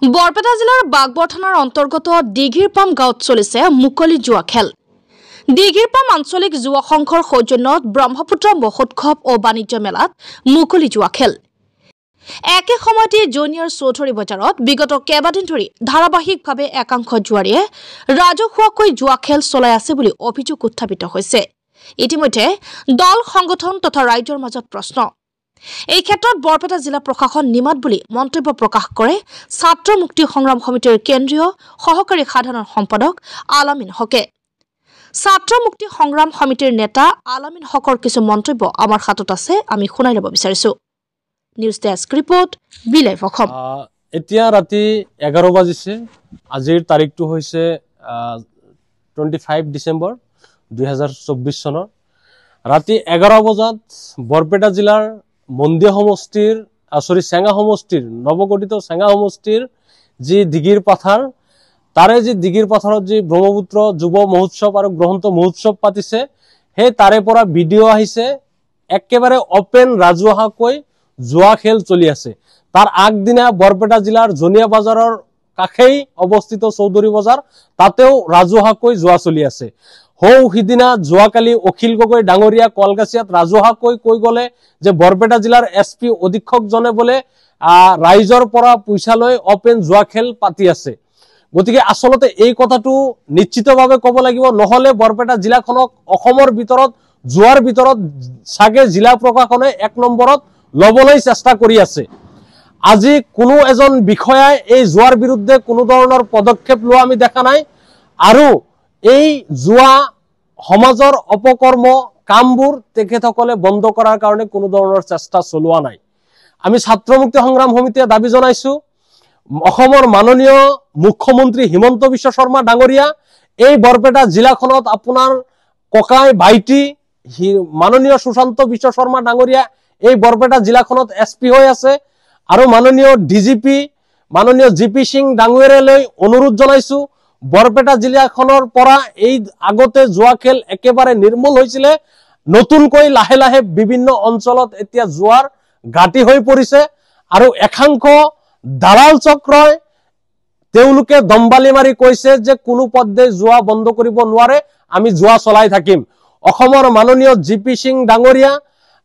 বৰপেটা জিলাৰ বাগবৰ থানাৰ অন্তৰ্গত দিঘিৰপাম গাঁৱত চলিছে মুকলি জুৱা খেল। দিঘিৰপাম আঞ্চলিক যুৱ সংঘৰ সৌজন্যত ব্ৰহ্মপুত্ৰ মহোৎসৱ ও বাণিজ্য মেলাত মুকলি জুৱা খেল। একে সময়তে জুনিয়ৰ চৌধুৰী বজাৰত বিগত কেইবাদিন ধৰি ধাৰাবাহিকভাৱে একাংশ জুৱাৰীয়ে ৰাজহুৱাকৈ জুৱা খেল চলাই আছে বুলি অভিযোগ উত্থাপিত হৈছে। ইতিমধ্যে দল সংগঠন তথা ৰাইজৰ মাজত প্ৰশ্ন। এই ক্ষেত্ৰত বৰপেটা জিলা প্ৰশাসন নিমাত বুলি মন্তব্য প্ৰকাশ কৰে ছাত্ৰ মুক্তি সংগ্ৰাম সমিতিৰ কেন্দ্ৰীয় সহকাৰী সাধাৰণ সম্পাদক আলামিন হকে। ছাত্ৰ মুক্তি সংগ্ৰাম সমিতিৰ নেতা আলামিন হকৰ কিছু মন্তব্য আমাৰ হাতত আছে, আমি শুনাই ল'ব বিচাৰিছো। নিউজ ডেস্ক ৰিপৰ্ট বিলাই অসম। এতিয়া ৰাতি 11 বাজিছে। আজিৰ তাৰিখটো হৈছে 25 ডিচেম্বৰ 2024 চনৰ ৰাতি 11 বজাত বৰপেটা জিলাৰ মন্দিয়া সমষ্টিৰ চেঙা সমষ্টিৰ নৱগঠিত চেঙা সমষ্টিৰ যি দিগিৰ পাথাৰ, তাৰে যি দিগিৰ পাথাৰত যি ব্ৰহ্মপুত্ৰ যুৱ মহোৎসৱ আৰু গ্ৰন্থ মহোৎসৱ পাতিছে, সেই তাৰে পৰা ভিডিঅ' আহিছে। একেবাৰে অপেন ৰাজহুৱাকৈ জুৱা খেল চলি আছে। তাৰ আগদিনা বৰপেটা জিলাৰ জনিয়া বাজাৰৰ কাষেই অৱস্থিত চৌধুৰী বজাৰ, তাতেও ৰাজহুৱাকৈ জুৱা চলি আছে। সিদিনা যোৱাকালি অখিল গগৈ ডাঙৰীয়া কলগাছিয়াত ৰাজহুৱাকৈ কৈ গলে যে বৰপেটা জিলাৰ SP অধীক্ষকজনে বোলে ৰাইজৰ পৰা পইচা লৈ অপেন জুৱা খেল পাতি আছে। গতিকে আচলতে এই কথাটো নিশ্চিতভাৱে ক'ব লাগিব, নহলে বৰপেটা জিলাখনক অসমৰ ভিতৰত জুৱাৰ ভিতৰত চাগে জিলা প্ৰশাসনে 1 নম্বৰত লবলৈ চেষ্টা কৰি আছে। আজি কোনো এজন বিষয়াই এই জুৱাৰ বিৰুদ্ধে কোনো ধৰণৰ পদক্ষেপ লোৱা আমি দেখা নাই, আৰু এই জুৱা সমাজৰ অপকৰ্ম কামবোৰ তেখেতসকলে বন্ধ কৰাৰ কাৰণে কোনো ধৰণৰ চেষ্টা চলোৱা নাই। আমি ছাত্ৰ মুক্তি সংগ্ৰাম সমিতিয়ে দাবী জনাইছো, অসমৰ মাননীয় মুখ্যমন্ত্ৰী হিমন্ত বিশ্ব শৰ্মা ডাঙৰীয়া এই বৰপেটা জিলাখনত আপোনাৰ ককাই ভাইটি মাননীয় সুশান্ত বিশ্ব শৰ্মা ডাঙৰীয়া এই বৰপেটা জিলাখনত SP হৈ আছে, আৰু মাননীয় DGP মাননীয় GP সিং ডাঙৰীয়ালৈ অনুৰোধ জনাইছো, বৰপেটা জিলাখনৰ পৰা এই আগতে জুৱা খেল একেবাৰে নিৰ্মূল হৈছিলে। নতুনকৈ লাহে লাহে বিভিন্ন অঞ্চলত এতিয়া জুৱাৰ ঘাটি হৈ পৰিছে, আৰু একাংশ দালাল চক্ৰই তেওঁলোকে দম্বালি মাৰি কৈছে যে কোনো পদ্ধতি জুৱা বন্ধ কৰিব নোৱাৰে, আমি জুৱা চলাই থাকিম। অসমৰ মাননীয় GP সিং ডাঙৰীয়া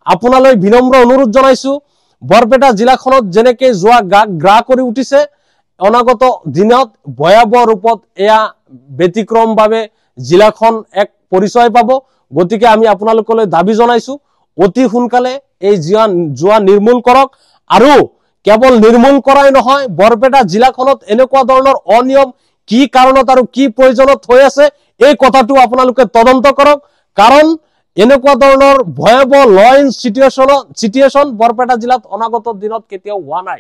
আপোনালৈ বিনম্ৰ অনুৰোধ জনাইছো, বৰপেটা জিলাখনত যেনেকে জুৱা গ্ৰাস কৰি উঠিছে, অনাগত দিনত ভয়াবহ ৰূপত এয়া ব্যতিক্ৰমভাৱে জিলাখন এক পৰিচয় পাব। গতিকে আমি আপোনালোকলৈ দাবী জনাইছো, অতি সোনকালে এই জুৱা নিৰ্মূল কৰক, আৰু কেৱল নিৰ্মূল কৰাই নহয়, বৰপেটা জিলাখনত এনেকুৱা ধৰণৰ অনিয়ম কি কাৰণত আৰু কি প্ৰয়োজনত হৈ আছে এই কথাটো আপোনালোকে তদন্ত কৰক, কাৰণ এনেকুৱা ধৰণৰ ভয়াবহ ল এণ্ড চিটুৱেশ্যন বৰপেটা জিলাত অনাগত দিনত কেতিয়াও হোৱা নাই।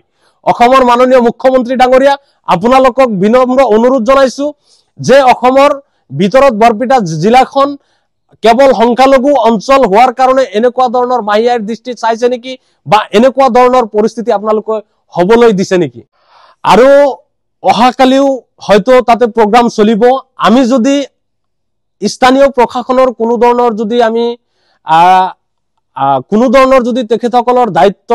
অসমৰ মাননীয় মুখ্যমন্ত্ৰী ডাঙৰীয়া আপোনালোকক বিনম্ৰ অনুৰোধ জনাইছো যে অসমৰ ভিতৰত বৰপেটা জিলাখন কেৱল সংখ্যালঘু অঞ্চল হোৱাৰ কাৰণে এনেকুৱা ধৰণৰ মাহিয়াৰ দৃষ্টি চাইছে নেকি, বা এনেকুৱা ধৰণৰ পৰিস্থিতি আপোনালোকে হবলৈ দিছে নেকি। আৰু অহাকালিও হয়তো তাতে প্ৰগ্ৰাম চলিব। আমি যদি স্থানীয় প্ৰশাসনৰ কোনো ধৰণৰ যদি তেখেতসকলৰ দায়িত্ব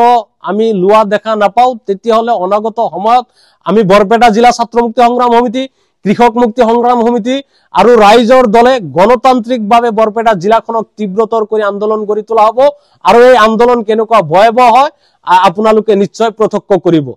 আমি লোৱা দেখা নাপাওঁ, তেতিয়াহ'লে অনাগত সময়ত আমি বৰপেটা জিলা ছাত্ৰ মুক্তি সংগ্ৰাম সমিতি, কৃষক মুক্তি সংগ্ৰাম সমিতি আৰু ৰাইজৰ দলে গণতান্ত্ৰিকভাৱে বৰপেটা জিলাখনক তীব্ৰতৰ কৰি আন্দোলন কৰি তোলা হ'ব, আৰু এই আন্দোলন কেনেকুৱা ভয়াবহ হয় আপোনালোকে নিশ্চয় প্ৰত্যক্ষ কৰিব।